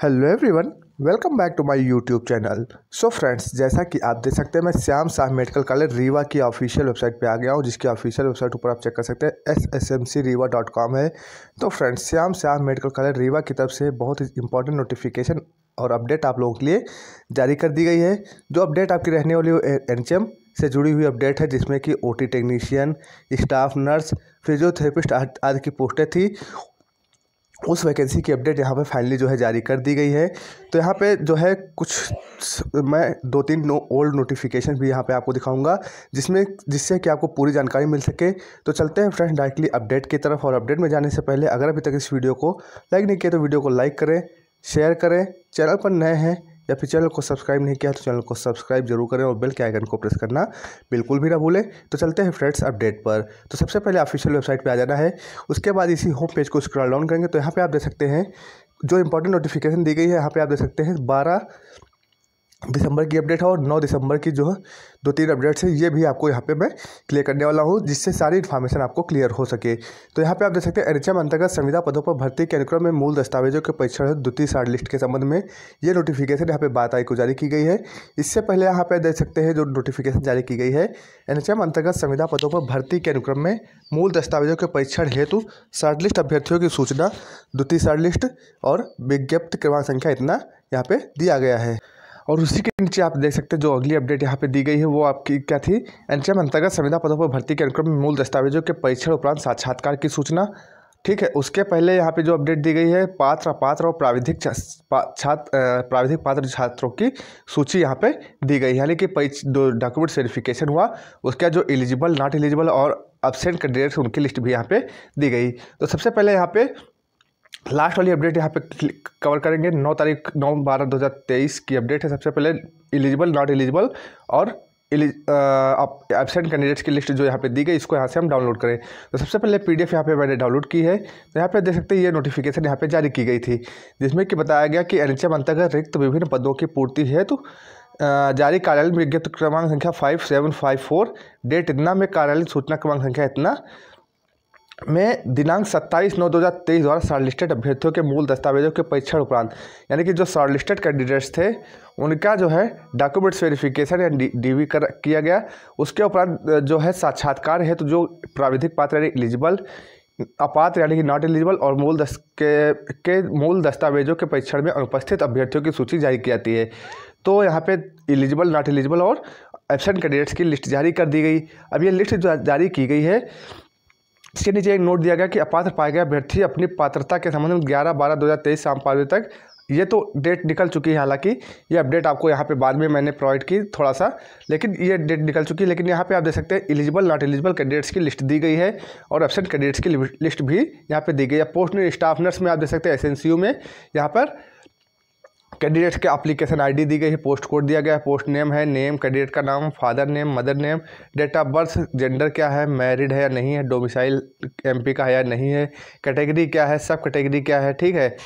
Hello everyone, welcome back to my YouTube channel. So friends, जैसा कि आप देख सकते हैं मैं श्याम साह मेडिकल कॉलेज रीवा की ऑफिशियल वेबसाइट पे आ गया हूँ, जिसकी ऑफिशियल वेबसाइट ऊपर आप चेक कर सकते हैं ssmcriva.com है। तो friends, Shyam Sah medical college Rewa की तरफ से बहुत ही इंपॉर्टेंट नोटिफिकेशन और अपडेट आप लोगों के लिए जारी कर दी गई है। जो अपडेट आपकी रहने वाली एनएचएम से जुड़ी हुई अपडेट है, जिसमें कि OT technician, staff nurse, physiotherapist आदि की पोस्टें थी। उस वैकेंसी की अपडेट यहाँ पे फाइनली जो है जारी कर दी गई है। तो यहाँ पे जो है कुछ मैं 2-3 ओल्ड नोटिफिकेशन भी यहाँ पे आपको दिखाऊंगा, जिससे कि आपको पूरी जानकारी मिल सके। तो चलते हैं फ्रेंड्स डायरेक्टली अपडेट की तरफ। और अपडेट में जाने से पहले अगर अभी तक इस वीडियो को लाइक नहीं किया तो वीडियो को लाइक करें, शेयर करें। चैनल पर नए हैं या फिर चैनल को सब्सक्राइब नहीं किया तो चैनल को सब्सक्राइब जरूर करें और बेल के आइकन को प्रेस करना बिल्कुल भी ना भूलें। तो चलते हैं फ्रेंड्स अपडेट पर। तो सबसे पहले ऑफिशियल वेबसाइट पे आ जाना है। उसके बाद इसी होम पेज को स्क्रॉल डाउन करेंगे तो यहाँ पे आप देख सकते हैं जो इंपॉर्टेंट नोटिफिकेशन दी गई है। यहाँ पे आप देख सकते हैं 12 दिसंबर की अपडेट है और 9 दिसंबर की जो है 2-3 अपडेट्स है, ये भी आपको यहाँ पे मैं क्लियर करने वाला हूँ, जिससे सारी इन्फॉर्मेशन आपको क्लियर हो सके। तो यहाँ पे आप देख सकते हैं एनएचएम अंतर्गत संविदा पदों पर भर्ती के अनुक्रम में मूल दस्तावेजों के परीक्षण द्वितीय शॉर्ट लिस्ट के संबंध में ये नोटिफिकेशन यहाँ पे 12 तारीख को जारी की गई है। इससे पहले यहाँ पे देख सकते हैं जो नोटिफिकेशन जारी की गई है, एनएचएम अंतर्गत संविदा पदों पर भर्ती के अनुक्रम में मूल दस्तावेजों के परीक्षण हेतु शॉर्ट लिस्ट अभ्यर्थियों की सूचना द्वितीय शॉर्ट लिस्ट और विज्ञप्ति क्रमांक संख्या इतना यहाँ पे दिया गया है। और उसी के नीचे आप देख सकते हैं जो अगली अपडेट यहाँ पे दी गई है वो आपकी क्या थी, एनएचएम अंतर्गत संविदा पदों पर भर्ती के अनुक्रम में मूल दस्तावेजों के परीक्षण उपरांत साक्षात्कार की सूचना। ठीक है, उसके पहले यहाँ पे जो अपडेट दी गई है पात्र अपात्र और प्राविधिक पात्र छात्रों की सूची यहाँ पे दी गई है, यानी कि डॉक्यूमेंट वेरिफिकेशन हुआ उसका जो एलिजिबल, नॉट एलिजिबल और एब्सेंट कैंडिडेट्स उनकी लिस्ट भी यहाँ पे दी गई। तो सबसे पहले यहाँ पे लास्ट वाली अपडेट यहाँ पे कवर करेंगे। 9/12/2023 की अपडेट है। सबसे पहले एलिजिबल, नॉट एलिजिबल और एब्सेंट कैंडिडेट्स की लिस्ट जो यहाँ पे दी गई, इसको यहाँ से हम डाउनलोड करें। तो सबसे पहले पीडीएफ यहाँ पे मैंने डाउनलोड की है। तो यहाँ पे देख सकते हैं ये नोटिफिकेशन यहाँ पे जारी की गई थी, जिसमें कि बताया गया कि एनएचएम अंतर्गत रिक्त विभिन्न पदों की पूर्ति हेतु जारी कार्यालय विज्ञप्ति क्रमांक संख्या 5754 डेट इतना में कार्यालय सूचना क्रमांक संख्या इतना में दिनांक 27/9/2023 द्वारा शॉर्टलिस्टेड अभ्यर्थियों के मूल दस्तावेजों के परीक्षण उपरांत, यानी कि जो शॉर्टलिस्टेड कैंडिडेट्स थे उनका जो है डॉक्यूमेंट्स वेरिफिकेशन या डीवी किया गया। उसके उपरांत जो है साक्षात्कार है, तो जो प्राविधिक पात्र यानी एलिजिबल, अपात्र यानी कि नॉट एलिजिबल और मूल दस्तावेजों के परीक्षण में अनुपस्थित अभ्यर्थियों की सूची जारी की जाती है। तो यहाँ पे एलिजिबल, नॉट एलिजिबल और एब्सेंट कैंडिडेट्स की लिस्ट जारी कर दी गई। अब ये लिस्ट जो जारी की गई है, इसके नीचे एक नोट दिया गया कि अपात्र पाए गए अभ्यर्थी अपनी पात्रता के संबंध में 11/12/2023 शाम 5 बजे तक, ये तो डेट निकल चुकी है, हालांकि ये अपडेट आपको यहाँ पे बाद में मैंने प्रोवाइड की थोड़ा सा, लेकिन ये डेट निकल चुकी है। लेकिन यहाँ पे आप देख सकते हैं एलिजिबल, नॉट एलिजिबल कैंडिडेट्स की लिस्ट दी गई है और एब्सेंट कैंडिडेट्स की लिस्ट भी यहाँ पे दी गई है। पोस्ट स्टाफ नर्स में आप देख सकते हैं एसएनसीयू में यहाँ पर कैंडिडेट्स के एप्लीकेशन आईडी दी गई है, पोस्ट कोड दिया गया है, पोस्ट नेम है, नेम कैंडिडेट का नाम, father name, mother name, date of birth, gender क्या है, मैरिड है या नहीं है, डोमिसाइल एमपी का है या नहीं है, कैटेगरी क्या है, सब कैटेगरी क्या है, ठीक है,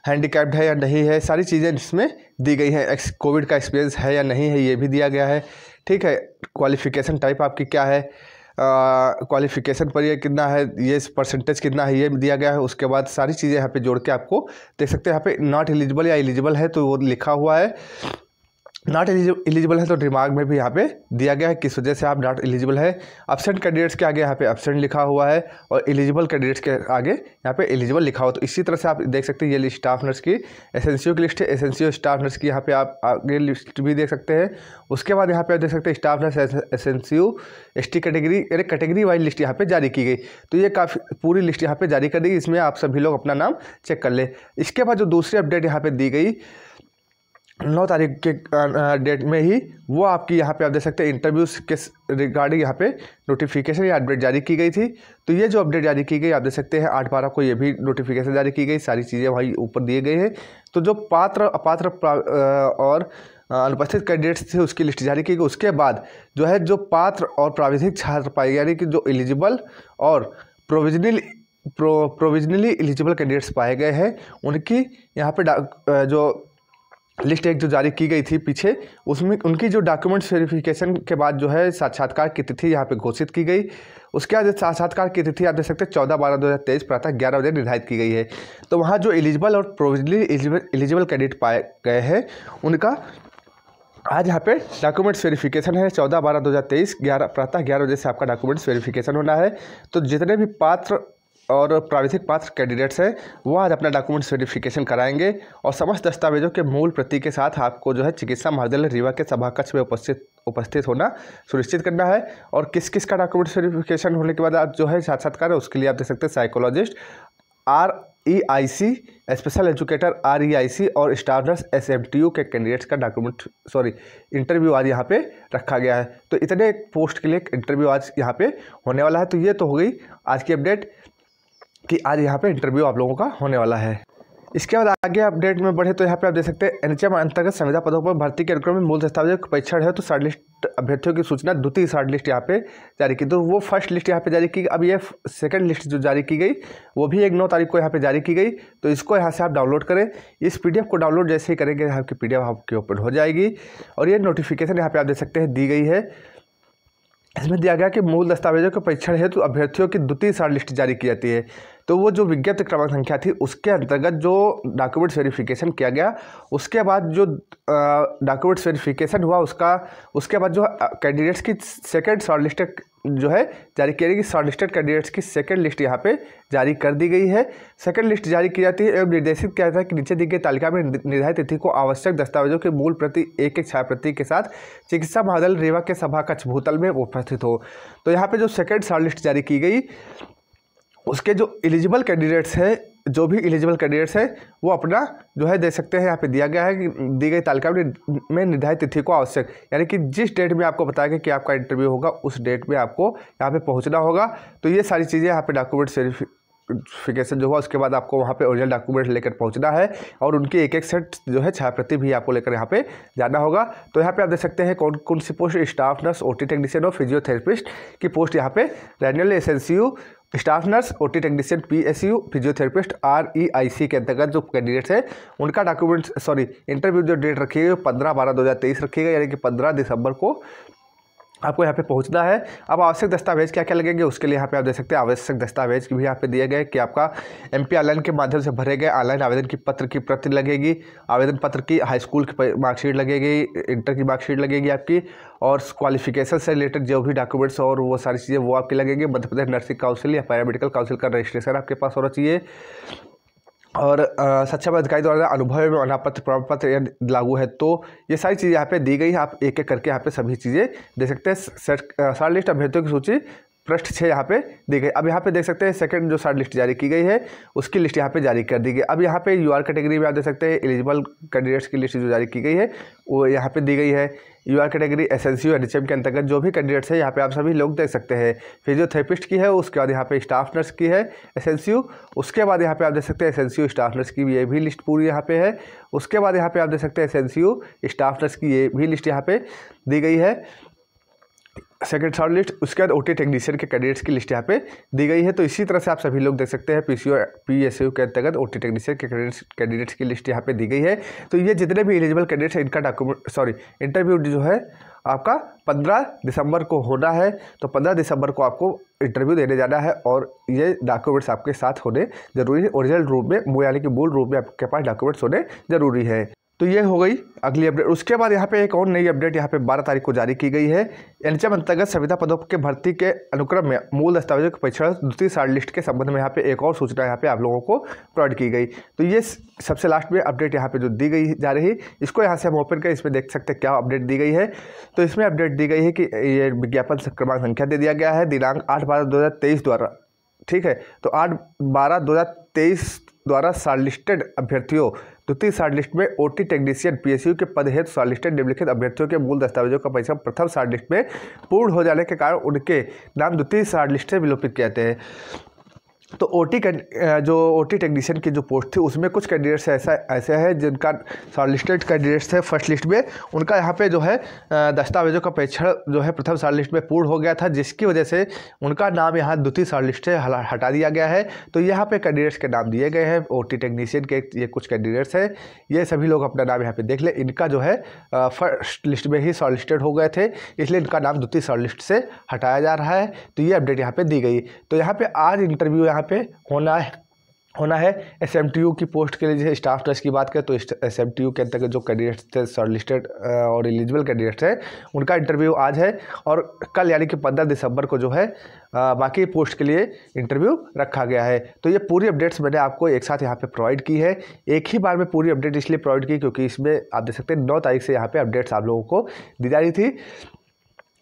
हैंडीकैप्ड है या नहीं है, सारी चीज़ें इसमें दी गई हैं। कोविड का एक्सपीरियंस है या नहीं है, ये भी दिया गया है। ठीक है, क्वालिफिकेशन टाइप आपकी क्या है, क्वालिफिकेशन पर ये कितना है, ये परसेंटेज कितना है, ये दिया गया है। उसके बाद सारी चीज़ें यहाँ पे जोड़ के आपको देख सकते हैं। यहाँ पे नॉट एलिजिबल या एलिजिबल है तो वो लिखा हुआ है, नॉट एलिजिबल है तो रिमार्क में भी यहाँ पे दिया गया है किस वजह से आप नॉट एलिजिबल है। एब्सेंट कैंडिडेट्स के आगे यहाँ पे एब्सेंट लिखा हुआ है और एलिजिबल कैंडिडेट्स के आगे यहाँ पे एलिजिबल लिखा हुआ। तो इसी तरह से आप देख सकते हैं ये लिस्ट स्टाफ नर्स की एसएनसीयू की लिस्ट है, एसएनसीयू स्टाफ नर्स की यहाँ पे आप आगे लिस्ट भी देख सकते हैं। उसके बाद यहाँ पे आप देख सकते हैं staff nurse SNCU ST category, यानी कैटेगरी वाइज लिस्ट यहाँ पे जारी की गई। तो ये काफ़ी पूरी लिस्ट यहाँ पे जारी कर दी, इसमें आप सभी लोग अपना नाम चेक कर ले। इसके बाद जो दूसरी अपडेट यहाँ पे दी गई 9 तारीख के डेट में ही, वो आपकी यहाँ पे आप देख सकते हैं इंटरव्यूज़ के रिगार्डिंग यहाँ पे नोटिफिकेशन या अपडेट जारी की गई थी। तो ये जो अपडेट जारी की गई आप देख सकते हैं 8/12 को ये भी नोटिफिकेशन जारी की गई, सारी चीज़ें वही ऊपर दिए गए हैं। तो जो पात्र अपात्र और अनुपस्थित कैंडिडेट्स थे उसकी लिस्ट जारी की गई। उसके बाद जो है जो पात्र और प्राविधिक छात्र पाए, यानी कि जो एलिजिबल और प्रोविजनली एलिजिबल कैंडिडेट्स पाए गए हैं, उनकी यहाँ पे जो लिस्ट एक जो जारी की गई थी पीछे, उसमें उनकी जो डॉक्यूमेंट्स वेरिफिकेशन के बाद जो है साक्षात्कार की तिथि यहाँ पे घोषित की गई। उसके बाद साक्षात्कार की तिथि आप देख सकते हैं 14/12/2023 प्रातः 11 बजे निर्धारित की गई है। तो वहाँ जो एलिजिबल और प्रोविजनली एलिजिबल कैंडिडेट पाए गए हैं उनका आज यहाँ पे डॉक्यूमेंट्स वेरिफिकेशन है। 14/12/2023 प्रातः 11 बजे से आपका डॉक्यूमेंट्स वेरिफिकेशन होना है। तो जितने भी पात्र और प्राविधिक पात्र कैंडिडेट्स हैं वो आज अपना डॉक्यूमेंट्स वेरिफिकेशन कराएंगे और समस्त दस्तावेजों के मूल प्रति के साथ आपको जो है चिकित्सा महाविद्यालय रीवा के सभा कक्ष में उपस्थित होना सुनिश्चित करना है। और किस किस का डॉक्यूमेंट्स वेरिफिकेशन होने के बाद आज जो है साक्षात्कार है, उसके लिए आप देख सकते हैं psychologist REIC, special educator REIC और स्टाफ नर्स SMTU के कैंडिडेट्स का इंटरव्यू आज यहाँ पे रखा गया है। तो इतने पोस्ट के लिए इंटरव्यू आज यहाँ पे होने वाला है। तो ये तो हो गई आज की अपडेट कि आज यहाँ पे इंटरव्यू आप लोगों का होने वाला है। इसके बाद आगे अपडेट में बढ़े तो यहाँ पे आप देख सकते हैं NHM अंतर्गत संविदा पदों पर भर्ती के अनुक्रम में मूल दस्तावेजों का परीक्षण है। तो शॉर्ट लिस्ट अभ्यर्थियों की सूचना द्वितीय शॉर्ट लिस्ट यहाँ पे जारी की। तो वो फर्स्ट लिस्ट यहाँ पे जारी की। अब ये सेकंड लिस्ट जो जारी की गई वो भी 1/9 तारीख को यहाँ पे जारी की गई। तो इसको यहाँ से आप डाउनलोड करें। इस PDF को डाउनलोड जैसे ही करेंगे आपकी PDF आपके ओपन हो जाएगी और ये नोटिफिकेशन यहाँ पे आप देख सकते हैं दी गई है। इसमें दिया गया कि मूल दस्तावेजों के परीक्षण हेतु अभ्यर्थियों की द्वितीय शॉर्ट लिस्ट जारी की जाती है। तो वो जो विज्ञप्ति क्रमांक संख्या थी उसके अंतर्गत जो डॉक्यूमेंट्स वेरिफिकेशन किया गया, उसके बाद जो डॉक्यूमेंट्स वेरिफिकेशन हुआ उसके बाद जो कैंडिडेट्स की सेकंड शॉर्ट लिस्ट जो है जारी की जाएगी। शॉर्ट लिस्टेड कैंडिडेट्स की सेकंड लिस्ट यहाँ पे जारी कर दी गई है। सेकंड लिस्ट जारी की जाती है एवं निर्देशित किया जाता है कि नीचे दी गई तालिका में निर्धारित तिथि को आवश्यक दस्तावेजों के मूल प्रति एक छायाप्रति के साथ चिकित्सा महाविद्यालय रीवा के सभा कक्ष भूतल में उपस्थित हो। तो यहाँ पे जो सेकंड शॉर्ट लिस्ट जारी की गई उसके जो एलिजिबल कैंडिडेट्स हैं, जो भी एलिजिबल कैंडिडेट्स हैं वो अपना जो है दे सकते हैं। यहाँ पे दिया गया है कि दी गई तालिका में निर्धारित तिथि को आवश्यक, यानी कि जिस डेट में आपको बताया गया कि आपका इंटरव्यू होगा उस डेट में आपको यहाँ पे पहुँचना होगा। तो ये सारी चीज़ें यहाँ पे डॉक्यूमेंट्स वेरिफिकेशन जो हुआ उसके बाद आपको वहाँ पे ओरिजिनल डॉक्यूमेंट लेकर पहुँचना है और उनकी एक सेट जो है छायाप्रति भी आपको लेकर यहाँ पे जाना होगा। तो यहाँ पे आप देख सकते हैं कौन कौन सी post, staff nurse, OT technician और फिजियोथेरेपिस्ट की पोस्ट यहाँ पे randomly SNCU, staff nurse, OT technician PSU, physiotherapist REIC के अंतर्गत जो कैंडिडेट्स हैं उनका इंटरव्यू जो डेट रखी है 15/12/2023 रखी गई, यानी कि 15 दिसंबर को आपको यहाँ पे पहुँचना है। अब आवश्यक दस्तावेज क्या क्या लगेंगे उसके लिए यहाँ पे आप देख सकते हैं आवश्यक दस्तावेज भी यहाँ पे दिए गए कि आपका MP ऑनलाइन के माध्यम से भरे गए ऑनलाइन आवेदन की पत्र की प्रति लगेगी, आवेदन पत्र की हाई स्कूल की मार्कशीट लगेगी, इंटर की मार्कशीट लगेगी आपकी, और क्वालिफिकेशन से रिलेटेड जो भी डॉक्यूमेंट्स और वो सारी चीज़ें वो आपकी लगेंगी। मध्य प्रदेश नर्सिंग काउंसिल या पैरामेडिकल काउंसिल का रजिस्ट्रेशन आपके पास होना चाहिए और सच्चा अधिकारी द्वारा अनुभव में अनापत्ति प्रमाण पत्र लागू है। तो ये सारी चीज़ें यहाँ पे दी गई है। आप एक एक करके यहाँ पे सभी चीज़ें देख सकते हैं। शॉर्ट लिस्ट अभ्यर्थियों की सूची पृष्ठ 6 यहाँ पे दी गई। अब यहाँ पे देख सकते हैं सेकंड जो शॉर्ट लिस्ट जारी की गई है उसकी लिस्ट यहाँ पे जारी कर दी गई। अब यहाँ पे UR कैटेगरी में आप देख सकते हैं एलिजिबल कैंडिडेट्स की लिस्ट जो जारी की गई है वो यहाँ पे दी गई है। UR कैटेगरी SNCU NHM के अंतर्गत जो भी कैंडिडेट्स है यहाँ पे आप सभी लोग देख सकते हैं। फिजियोथेरेपिस्ट की है, उसके बाद यहाँ पे स्टाफ नर्स की है SNCU, उसके बाद यहाँ पे आप देख सकते हैं SNCU स्टाफ नर्स की ये भी लिस्ट पूरी यहाँ पे है। उसके बाद यहाँ पे आप देख सकते हैं SNCU स्टाफ नर्स की ये भी लिस्ट यहाँ पे दी गई है सेकंड शॉर्ट लिस्ट। उसके बाद OT टेक्नीशियन के कैंडिडेट्स की लिस्ट यहाँ पे दी गई है। तो इसी तरह से आप सभी लोग देख सकते हैं PSU के अंतर्गत OT टेक्नीशियन के कैंडिडेट्स की लिस्ट यहाँ पे दी गई है। तो ये जितने भी एलिजिबल कैंडिडेट्स हैं इनका इंटरव्यू जो है आपका 15 दिसंबर को होना है। तो 15 दिसंबर को आपको इंटरव्यू देने जाना है और ये डॉक्यूमेंट्स आपके साथ होने जरूरी है। ओरिजिनल रूप में यानी कि मूल रूप में आपके पास डॉक्यूमेंट्स होने जरूरी है। तो ये हो गई अगली अपडेट। उसके बाद यहाँ पे एक और नई अपडेट यहाँ पे 12 तारीख को जारी की गई है। NHM अंतर्गत संविदा पदों के भर्ती के अनुक्रम में मूल दस्तावेजों के परीक्षण द्वितीय शॉर्ट लिस्ट के संबंध में यहाँ पे एक और सूचना यहाँ पे आप लोगों को प्रोवाइड की गई। तो ये सबसे लास्ट में अपडेट यहाँ पे जो दी गई जा रही, इसको यहाँ से हम ओपन करें, इसमें देख सकते हैं क्या अपडेट दी गई है। तो इसमें अपडेट दी गई है कि ये विज्ञापन क्रमांक संख्या दे दिया गया है दिनांक 8/12/2023 द्वारा, ठीक है। तो 8/12/2023 द्वारा शॉर्ट लिस्टेड अभ्यर्थियों द्वितीय शॉर्ट लिस्ट में OT टेक्नीशियन PSU के पद हेतु शॉर्ट लिस्टेड निम्नलिखित अभ्यर्थियों के मूल दस्तावेजों का परीक्षण प्रथम शॉर्ट लिस्ट में पूर्ण हो जाने के कारण उनके नाम द्वितीय शॉर्ट लिस्ट से विलोपित किए जाते हैं। तो जो ओटी टेक्नीशियन की जो पोस्ट थी उसमें कुछ कैंडिडेट्स ऐसे हैं जिनका शॉर्टलिस्टेड कैंडिडेट्स थे फर्स्ट लिस्ट में, उनका यहाँ पे जो है दस्तावेजों का परीक्षण जो है प्रथम शॉर्टलिस्ट में पूर्ण हो गया था, जिसकी वजह से उनका नाम यहाँ द्वितीय शॉर्टलिस्ट से हटा दिया गया है। तो यहाँ पे कैंडिडेट्स के नाम दिए गए हैं ओटी टेक्नीशियन के, ये कुछ कैंडिडेट्स हैं, ये सभी लोग अपना नाम यहाँ पे देख लें। इनका जो है फर्स्ट लिस्ट में ही शॉर्टलिस्टेड हो गए थे, इसलिए इनका नाम द्वितीय शॉर्टलिस्ट से हटाया जा रहा है। तो ये अपडेट यहाँ पे दी गई। तो यहाँ पे आज इंटरव्यू यहाँ पे होना है एसएमटीयू की पोस्ट के लिए। जैसे स्टाफ नर्स की बात करें तो एसएमटीयू के अंतर्गत जो कैंडिडेट्स थे शॉर्टलिस्टेड और एलिजिबल कैंडिडेट्स हैं उनका इंटरव्यू आज है, और कल यानी कि 15 दिसंबर को जो है बाकी पोस्ट के लिए इंटरव्यू रखा गया है। तो ये पूरी अपडेट्स मैंने आपको एक साथ यहाँ पे प्रोवाइड की है, एक ही बार में पूरी अपडेट इसलिए प्रोवाइड की क्योंकि इसमें आप देख सकते हैं 9 तारीख से यहाँ पे अपडेट्स आप लोगों को दी जा रही थी।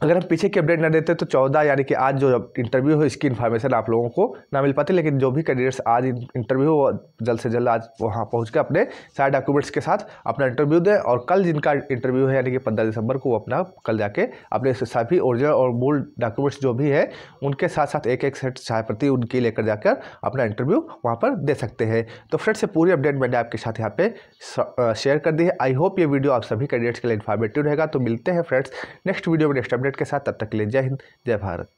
अगर हम पीछे की अपडेट ना देते तो 14 यानी कि आज जो इंटरव्यू हो इसकी इन्फॉर्मेशन आप लोगों को ना मिल पाती। लेकिन जो भी कैंडिडेट्स आज इंटरव्यू हो जल्द से जल्द आज वहाँ पहुँच के अपने सारे डॉक्यूमेंट्स के साथ अपना इंटरव्यू दें, और कल जिनका इंटरव्यू है यानी कि 15 दिसंबर को वो अपना कल जाके अपने सभी ओरिजिनल और मूल डॉक्यूमेंट्स जो भी है उनके साथ साथ एक सेट चाय प्रति उनकी लेकर जाकर अपना इंटरव्यू वहाँ पर दे सकते हैं। तो फ्रेंड्स, पूरी अपडेट मैंने आपके साथ यहाँ पे शेयर कर दी है। आई होप ये वीडियो आप सभी कैंडिडेट्स के लिए इन्फॉर्मेटिव रहेगा। तो मिलते हैं फ्रेंड्स नेक्स्ट वीडियो में नेक्स्ट अपडेट के साथ, तब तक के लिए जय हिंद जय भारत।